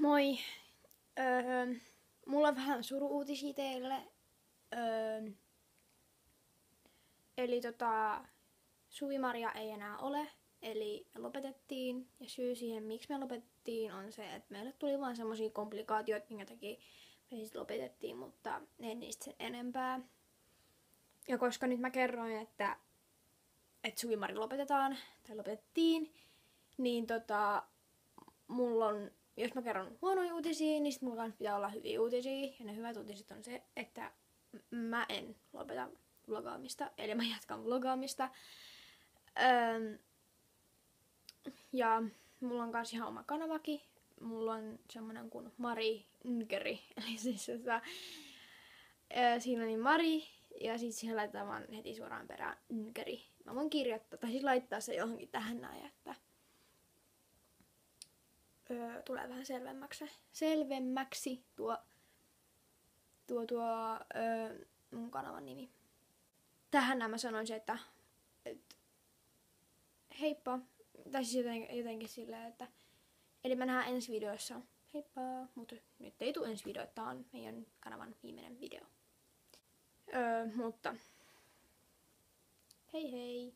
Moi! Mulla on vähän suru-uutisia teille. Eli Suvi-Maria ei enää ole, eli lopetettiin. Ja syy siihen, miksi me lopetettiin, on se, että meille tuli vaan semmosia komplikaatioita, minkä takia me siis lopetettiin, mutta en niistä sen enempää. Ja koska nyt mä kerroin, että Suvi-Mari lopetetaan, tai lopetettiin, niin mulla on, jos mä kerron huonoja uutisia, niin sit mulla kans pitää olla hyviä uutisia. Ja ne hyvät uutiset on se, että mä en lopeta vlogaamista, eli mä jatkan vlogaamista. Ja mulla on kans ihan oma kanavakin. Mulla on semmonen kuin Mari Nkeri, eli siis siinä on niin Mari, ja sit siihen laitetaan vaan heti suoraan perään Nkeri. Mä voin kirjoittaa, tai siis laittaa se johonkin tähän näin, että tulee vähän selvemmäksi tuo mun kanavan nimi. Tähän mä sanoisin, että heippa. Tai siis jotenkin silleen, että eli mä nähdään ensi videossa. Heippa. Mutta nyt ei tule ensi video, tää on meidän kanavan viimeinen video. Mutta hei hei!